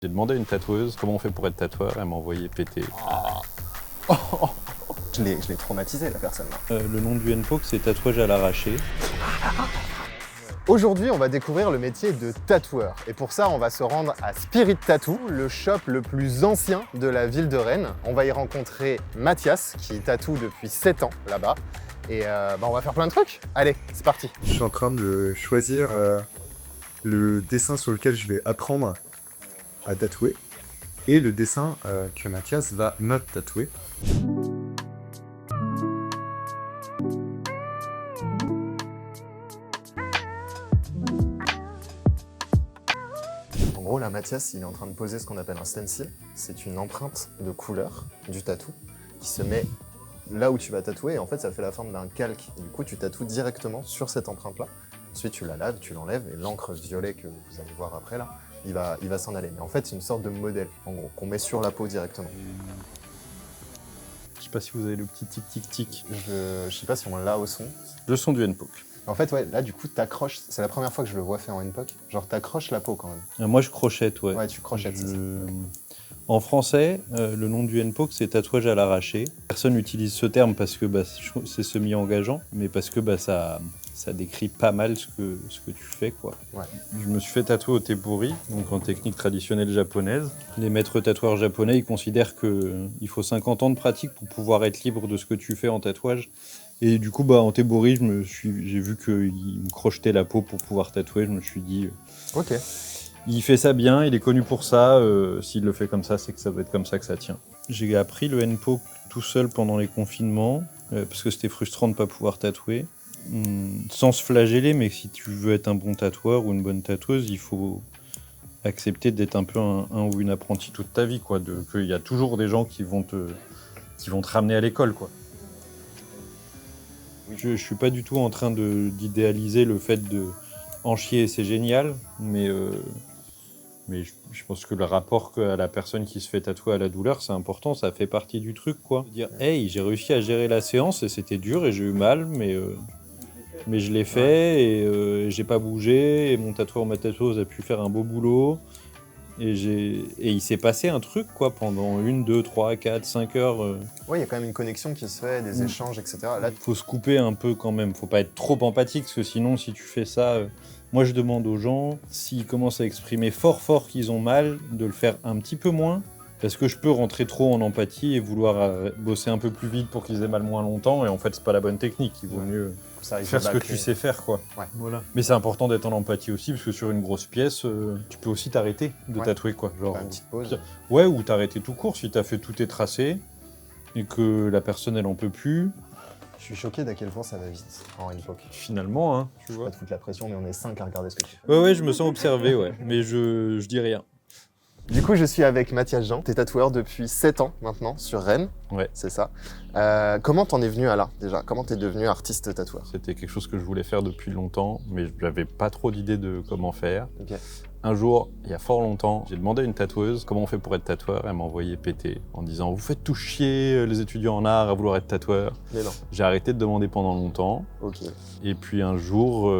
J'ai demandé à une tatoueuse comment on fait pour être tatoueur, elle m'a envoyé péter. Je l'ai traumatisé, la personne là. Le nom du NPOC, c'est tatouage à l'arraché. Aujourd'hui, on va découvrir le métier de tatoueur. Et pour ça, on va se rendre à Spirit Tattoo, le shop le plus ancien de la ville de Rennes. On va y rencontrer Mathias, qui tatoue depuis 7 ans là-bas. Et on va faire plein de trucs. Allez, c'est parti. Je suis en train de choisir le dessin sur lequel je vais apprendre à tatouer et le dessin que Mathias va me tatouer. En gros, là, Mathias, il est en train de poser ce qu'on appelle un stencil. C'est une empreinte de couleur du tatou qui se met là où tu vas tatouer. Et en fait, ça fait la forme d'un calque. Et du coup, tu tatoues directement sur cette empreinte-là. Ensuite, tu la laves, tu l'enlèves, et l'encre violet que vous allez voir après, là, il va s'en aller. Mais en fait, c'est une sorte de modèle, en gros, qu'on met sur la peau directement. Je sais pas si vous avez le petit tic-tic-tic. Je sais pas si on l'a au son. Le son du NPOC. En fait, ouais, là, du coup, t'accroches. C'est la première fois que je le vois faire en NPOC. Genre, t'accroches la peau quand même. Moi, je crochette, ouais. Ouais, tu crochettes, c'est ça. En français, le nom du NPOC, c'est tatouage à l'arraché. Personne n'utilise ce terme parce que c'est semi-engageant, mais parce que ça décrit pas mal ce que tu fais, quoi. Ouais. Je me suis fait tatouer au tebori, donc en technique traditionnelle japonaise. Les maîtres tatoueurs japonais, ils considèrent qu'il faut 50 ans de pratique pour pouvoir être libre de ce que tu fais en tatouage. Et du coup, en tebori, j'ai vu qu'il me crochetait la peau pour pouvoir tatouer. Je me suis dit, Ok. il fait ça bien, il est connu pour ça. S'il le fait comme ça, c'est que ça doit être comme ça que ça tient. J'ai appris le NPOC tout seul pendant les confinements, parce que c'était frustrant de ne pas pouvoir tatouer. Sans se flageller, mais si tu veux être un bon tatoueur ou une bonne tatoueuse, il faut accepter d'être un peu un ou une apprentie toute ta vie, quoi. Qu'il y a toujours des gens qui vont te ramener à l'école, quoi. Je suis pas du tout en train d'idéaliser le fait de en chier, c'est génial, mais je pense que le rapport à la personne qui se fait tatouer à la douleur, c'est important, ça fait partie du truc, quoi. Dire, hey, j'ai réussi à gérer la séance et c'était dur et j'ai eu mal, mais je l'ai fait et j'ai pas bougé et mon tatoueur ou ma tatoueuse a pu faire un beau boulot et il s'est passé un truc, quoi, pendant 1, 2, 3, 4, 5 heures. Ouais, il y a quand même une connexion qui se fait, des échanges, etc. Là, Faut se couper un peu quand même, faut pas être trop empathique parce que sinon, si tu fais ça, moi je demande aux gens, s'ils commencent à exprimer fort qu'ils ont mal, de le faire un petit peu moins. Parce que je peux rentrer trop en empathie et vouloir bosser un peu plus vite pour qu'ils aient mal moins longtemps. Et en fait, c'est pas la bonne technique. Il vaut mieux faire ce que tu sais faire, quoi. Ouais. Voilà. Mais c'est important d'être en empathie aussi, parce que sur une grosse pièce, tu peux aussi t'arrêter de tatouer, quoi. Genre, une petite pause. Ouais, ou t'arrêter tout court si t'as fait tous tes tracés et que la personne, elle en peut plus. Je suis choqué d'à quel point ça va vite en NPOC. Finalement, hein, tu Je vais vois. pas te foutre la pression, mais on est 5 à regarder ce que tu fais. Ouais, je me sens observé, ouais. Mais je dis rien. Du coup, je suis avec Mathias Jean. T'es tatoueur depuis 7 ans maintenant sur Rennes. Ouais. C'est ça. Comment t'en es venu à là, déjà? Comment t'es devenu artiste tatoueur? C'était quelque chose que je voulais faire depuis longtemps, mais je n'avais pas trop d'idée de comment faire. Ok. Un jour, il y a fort longtemps, j'ai demandé à une tatoueuse comment on fait pour être tatoueur. Elle m'a envoyé péter en disant « Vous faites tout chier les étudiants en art à vouloir être tatoueur ». Mais non. J'ai arrêté de demander pendant longtemps. Ok. Et puis un jour,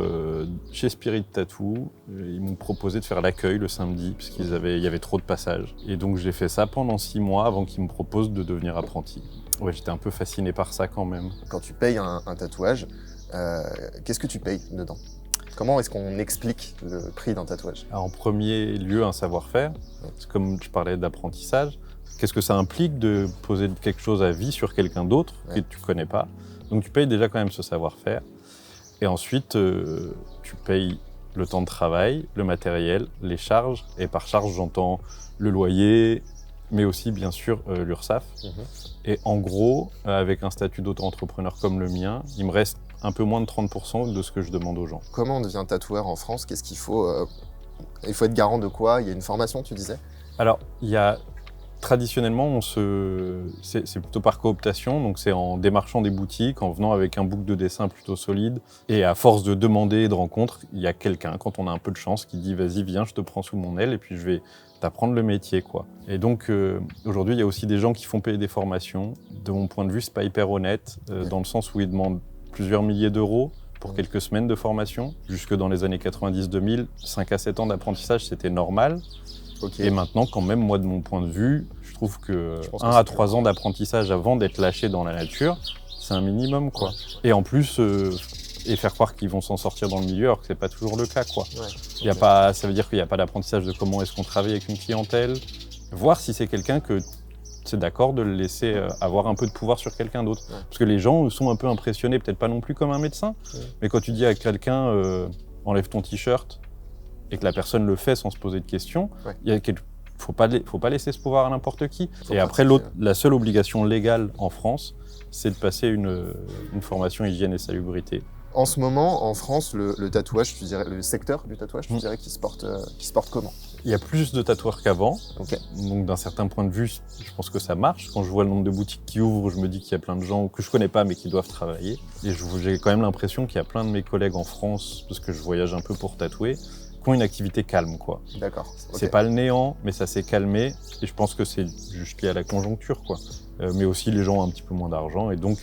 chez Spirit Tattoo, ils m'ont proposé de faire l'accueil le samedi, parce qu'il y avait trop de passages. Et donc j'ai fait ça pendant 6 mois avant qu'ils me proposent de devenir apprenti. Ouais, j'étais un peu fasciné par ça quand même. Quand tu payes un tatouage, qu'est-ce que tu payes dedans? Comment est-ce qu'on explique le prix d'un tatouage? Alors, en premier lieu, un savoir-faire. C'est comme je parlais d'apprentissage. Qu'est-ce que ça implique de poser quelque chose à vie sur quelqu'un d'autre que tu ne connais pas? Donc tu payes déjà quand même ce savoir-faire. Et ensuite, tu payes le temps de travail, le matériel, les charges. Et par charge, j'entends le loyer, mais aussi bien sûr l'URSSAF. Et en gros, avec un statut d'auto-entrepreneur comme le mien, il me reste un peu moins de 30% de ce que je demande aux gens. Comment on devient tatoueur en France? Qu'est-ce qu'il faut? Il faut être garant de quoi? Il y a une formation, tu disais? Alors, traditionnellement, c'est plutôt par cooptation, donc c'est en démarchant des boutiques, en venant avec un book de dessin plutôt solide. Et à force de demander et de rencontres, il y a quelqu'un, quand on a un peu de chance, qui dit « Vas-y, viens, je te prends sous mon aile et puis je vais t'apprendre le métier, quoi ». Et donc, aujourd'hui, il y a aussi des gens qui font payer des formations. De mon point de vue, c'est pas hyper honnête, dans le sens où ils demandent plusieurs milliers d'euros pour quelques semaines de formation. Jusque dans les années 90-2000, 5 à 7 ans d'apprentissage, c'était normal. Ok. Et maintenant, quand même, moi, de mon point de vue, je trouve que Je pense que 1 c'est à plus 3 ans d'apprentissage avant d'être lâché dans la nature, c'est un minimum, quoi. Et en plus, et faire croire qu'ils vont s'en sortir dans le milieu, alors que c'est pas toujours le cas, quoi. Ouais. Il y a pas, ça veut dire qu'il n'y a pas d'apprentissage de comment est-ce qu'on travaille avec une clientèle, voir si c'est quelqu'un que c'est d'accord de le laisser avoir un peu de pouvoir sur quelqu'un d'autre. Ouais. Parce que les gens sont un peu impressionnés, peut-être pas non plus comme un médecin, mais quand tu dis à quelqu'un enlève ton t-shirt et que la personne le fait sans se poser de questions, Ouais. il y a faut pas laisser ce pouvoir à n'importe qui. Faut Et après, pratiquer, la seule obligation légale en France, c'est de passer une formation hygiène et salubrité. En ce moment, en France, le tatouage, tu dirais, le secteur du tatouage, tu dirais qu'il se porte comment? Il y a plus de tatoueurs qu'avant, Ok. donc d'un certain point de vue, je pense que ça marche. Quand je vois le nombre de boutiques qui ouvrent, je me dis qu'il y a plein de gens que je connais pas mais qui doivent travailler. Et j'ai quand même l'impression qu'il y a plein de mes collègues en France, parce que je voyage un peu pour tatouer, qui ont une activité calme, quoi. D'accord. Ok. C'est pas le néant, mais ça s'est calmé, et je pense que c'est juste lié à la conjoncture, quoi. Mais aussi, les gens ont un petit peu moins d'argent, et donc,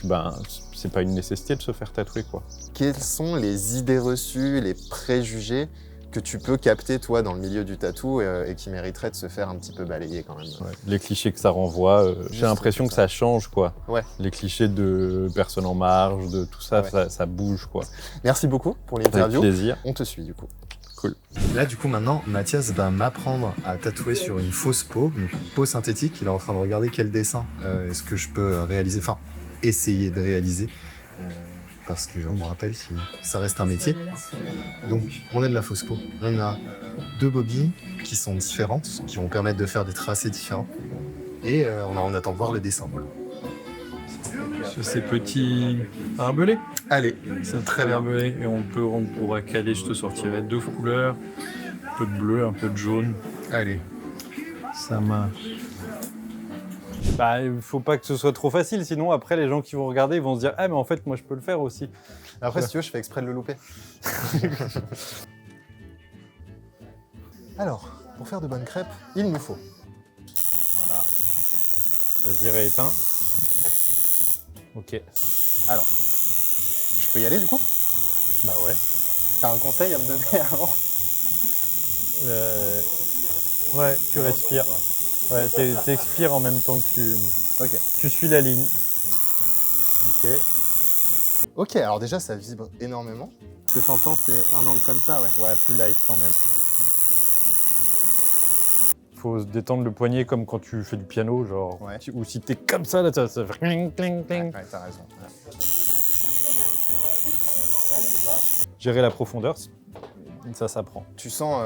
c'est pas une nécessité de se faire tatouer, quoi. Quelles sont les idées reçues, les préjugés que tu peux capter, toi, dans le milieu du tatou et qui mériteraient de se faire un petit peu balayer quand même? Ouais. Les clichés que ça renvoie, j'ai l'impression que ça change, quoi. Ouais. Les clichés de personnes en marge, de tout ça, Ouais. ça bouge, quoi. Merci beaucoup pour Avec l'interview. plaisir. On te suit, du coup. Cool. Là, du coup, maintenant, Mathias va m'apprendre à tatouer sur une fausse peau, une peau synthétique. Il est en train de regarder quel dessin est-ce que je peux réaliser, enfin, essayer de réaliser. Parce que je me rappelle, ça reste un métier. Donc, on a de la fausse peau. On a 2 bobies qui sont différentes, qui vont permettre de faire des tracés différents. Et on attend de voir le dessin. Voilà. Sur ces petits barbelés. Allez, C'est très barbelé et on pourra caler, je te sortirai 2 couleurs, un peu de bleu, un peu de jaune. allez. Ça marche. Bah, il faut pas que ce soit trop facile, sinon après les gens qui vont regarder ils vont se dire ah mais en fait moi je peux le faire aussi. Après, si tu veux, je fais exprès de le louper. Alors, pour faire de bonnes crêpes, il nous faut. Voilà. Vas-y rééteins. Ok. Alors, je peux y aller, du coup? Bah ouais. T'as un conseil à me donner avant? Ouais, tu respires. Ouais, t'expires en même temps que Ok. tu suis la ligne. Ok. Ok, alors déjà, ça vibre énormément. Ce que t'entends, c'est un angle comme ça, ouais. Ouais, plus light quand même. Faut se détendre le poignet comme quand tu fais du piano, genre. Ouais. Ou si t'es comme ça, là, ça fait cling, cling, cling. Ouais, t'as raison. Gérer la profondeur, ça s'apprend. Tu sens,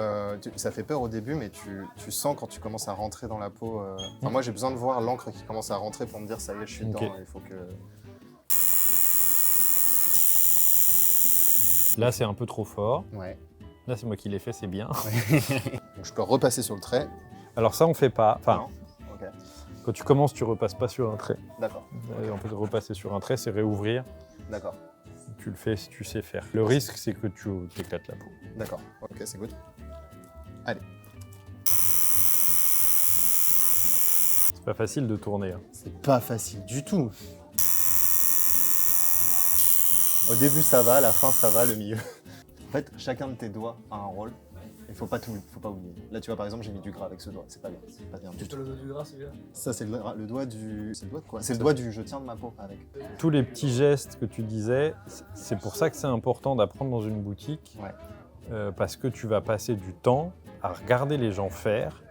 ça fait peur au début, mais tu sens quand tu commences à rentrer dans la peau. Enfin, moi, j'ai besoin de voir l'encre qui commence à rentrer pour me dire ça y est, je suis Ok. dedans. Il faut que. Là, c'est un peu trop fort. Ouais. Là, c'est moi qui l'ai fait, c'est bien. Donc, je peux repasser sur le trait. Alors ça, on fait pas. Enfin, Non. Ok. quand tu commences, tu repasses pas sur un trait. D'accord. En fait, repasser sur un trait, c'est réouvrir. D'accord. Tu le fais si tu sais faire. Le risque, c'est que tu t'éclates la peau. D'accord. Ok, c'est good. C'est pas facile de tourner. Hein. C'est pas facile du tout. Au début, ça va, à la fin, ça va, le milieu. En fait, chacun de tes doigts a un rôle. Il faut pas oublier. Là, tu vois, par exemple, j'ai mis du gras avec ce doigt. C'est pas bien. C'est pas bien du tout. Le dos du gras, c'est bien. Ça, c'est le doigt du. C'est le doigt de quoi? C'est le doigt du je tiens de ma peau avec. Tous les petits gestes que tu disais, c'est pour ça que c'est important d'apprendre dans une boutique. Ouais. Parce que tu vas passer du temps à regarder les gens faire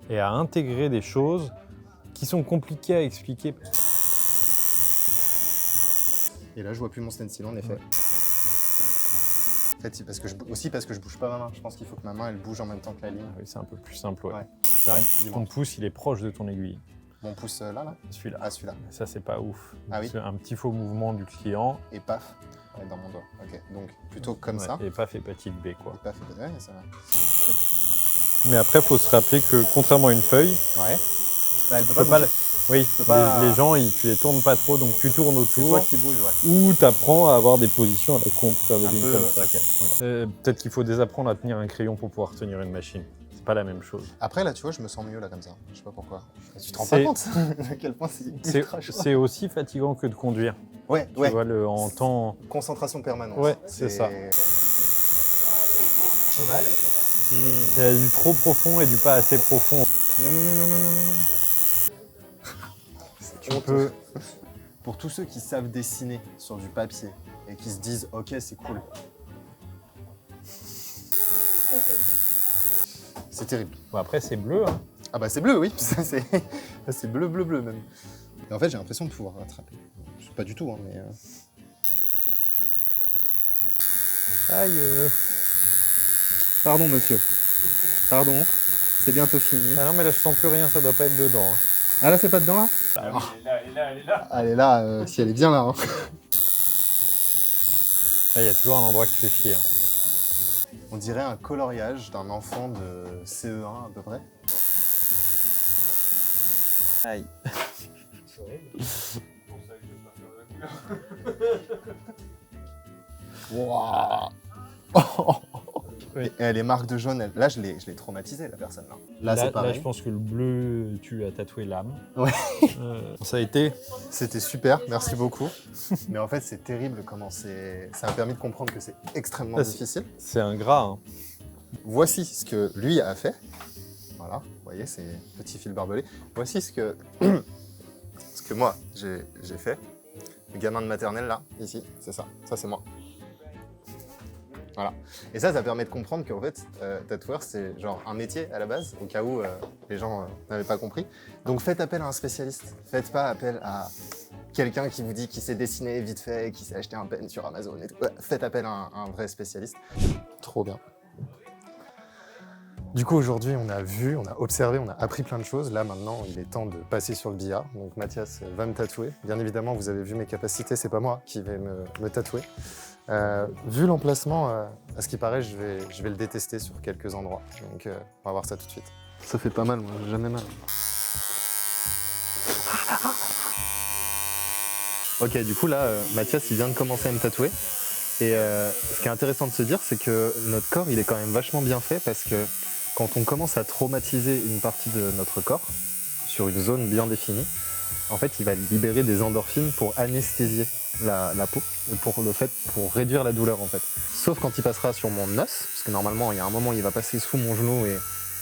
et à intégrer des choses qui sont compliquées à expliquer. Et là, je vois plus mon stencil, en effet. En fait, c'est parce que je bouge pas ma main. Je pense qu'il faut que ma main, elle bouge en même temps que la ligne. Ah oui, c'est un peu plus simple. Ouais. Ouais. Ça, Dis-moi. ton pouce, il est proche de ton aiguille. Mon pouce là. Celui-là. Ah, celui-là. Ça, c'est pas ouf. Ah oui. C'est un petit faux mouvement du client. Et paf. Ouais, dans mon doigt. Ok. Donc, plutôt comme Ouais, ça. et paf hépatite B, quoi. Et paf. Ouais, ça va. Mais après, il faut se rappeler que contrairement à une feuille, Ouais. Bah, elle peut tu peux pas pas bouger. oui, peux pas- les gens, tu les tournes pas trop, donc tu tournes C'est autour. toi qui bouge, ouais. Ou tu apprends à avoir des positions à la con pour faire des Un lignes peu, comme ça. ok. Voilà. Peut-être qu'il faut désapprendre à tenir un crayon pour pouvoir tenir une machine. C'est pas la même chose. Après, là, tu vois, je me sens mieux, là, comme ça. Je sais pas pourquoi. Tu te rends C'est- pas compte à quel point c'est ultra chaud. C'est aussi fatigant que de conduire. Ouais, Tu ouais. vois, en temps... Concentration permanente. Ouais, c'est ça. Il y a du trop profond et du pas assez profond. Non. On peut, pour tous ceux qui savent dessiner sur du papier et qui se disent ok c'est cool. C'est terrible. Bon, après, c'est bleu. Hein. Ah bah c'est bleu oui, ça, c'est bleu même. Et en fait j'ai l'impression de pouvoir rattraper. Pas du tout hein, mais... Aïe. Pardon, monsieur. Pardon. C'est bientôt fini. Ah non, mais là, je sens plus rien, ça doit pas être dedans. Hein. Ah là, c'est pas dedans, là? Elle est là, si elle est bien là. Hein. Là, il y a toujours un endroit qui fait chier. Hein. On dirait un coloriage d'un enfant de CE1 à peu près. Aïe. Wow. Et elle est marque de jaune. Là, je l'ai traumatisée, la personne. Là, c'est pareil. Là, je pense que le bleu, tu as tatoué l'âme. Ouais. Ça a été. C'était super, merci beaucoup. Mais en fait, c'est terrible comment c'est... Ça m'a permis de comprendre que c'est extrêmement difficile. C'est ingrat. Hein. Voici ce que lui a fait. Voilà, vous voyez, ces petits fils barbelés. Voici ce que moi, j'ai fait. Le gamin de maternelle, là, ici, c'est ça. Ça, c'est moi. Voilà. Et ça permet de comprendre qu'en fait, tatoueur, c'est genre un métier à la base, au cas où les gens n'avaient pas compris. Donc faites appel à un spécialiste. Faites pas appel à quelqu'un qui vous dit qu'il sait dessiner vite fait, qui sait acheter un pen sur Amazon et tout. Faites appel à un vrai spécialiste. Trop bien. Du coup, aujourd'hui, on a vu, on a observé, on a appris plein de choses. Là, maintenant, il est temps de passer sur le billard. Donc Mathias va me tatouer. Bien évidemment, vous avez vu mes capacités, c'est pas moi qui vais me tatouer. Vu l'emplacement, à ce qui paraît, je vais le détester sur quelques endroits. Donc, on va voir ça tout de suite. Ça fait pas mal, moi, j'ai jamais mal. Ok, du coup, là, Mathias, il vient de commencer à me tatouer. Et ce qui est intéressant de se dire, c'est que notre corps, il est quand même vachement bien fait parce que quand on commence à traumatiser une partie de notre corps, sur une zone bien définie, en fait, il va libérer des endorphines pour anesthésier la peau, pour réduire la douleur, en fait. Sauf quand il passera sur mon os, parce que normalement, il y a un moment où il va passer sous mon genou et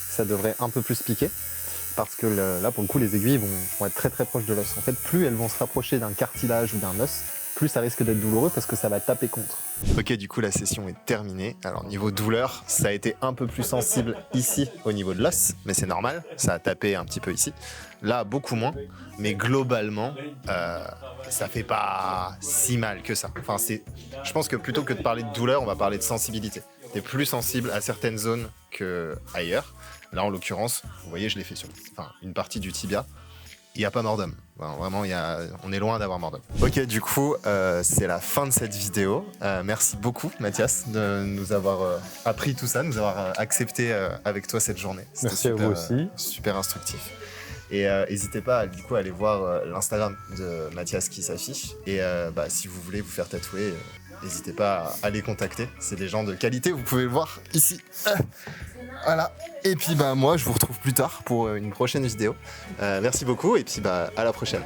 ça devrait un peu plus piquer, parce que là, pour le coup, les aiguilles vont être très très proches de l'os. En fait, plus elles vont se rapprocher d'un cartilage ou d'un os, plus ça risque d'être douloureux parce que ça va taper contre. Ok, du coup, la session est terminée. Alors, niveau douleur, ça a été un peu plus sensible ici, au niveau de l'os, mais c'est normal, ça a tapé un petit peu ici. Là, beaucoup moins, mais globalement, ça fait pas si mal que ça. Enfin, je pense que plutôt que de parler de douleur, on va parler de sensibilité. T'es plus sensible à certaines zones qu'ailleurs. Là, en l'occurrence, vous voyez, je l'ai fait sur une partie du tibia. Il n'y a pas mort d'homme. Enfin, vraiment, on est loin d'avoir mort d'homme. Ok, du coup, c'est la fin de cette vidéo. Merci beaucoup, Mathias, de nous avoir appris tout ça, de nous avoir accepté avec toi cette journée. Merci à vous aussi. Super instructif. Et n'hésitez pas du coup, à aller voir l'Instagram de Mathias qui s'affiche. Et si vous voulez vous faire tatouer, n'hésitez pas à les contacter. C'est des gens de qualité, vous pouvez le voir ici. Voilà. Et puis moi, je vous retrouve plus tard pour une prochaine vidéo. Merci beaucoup et puis à la prochaine.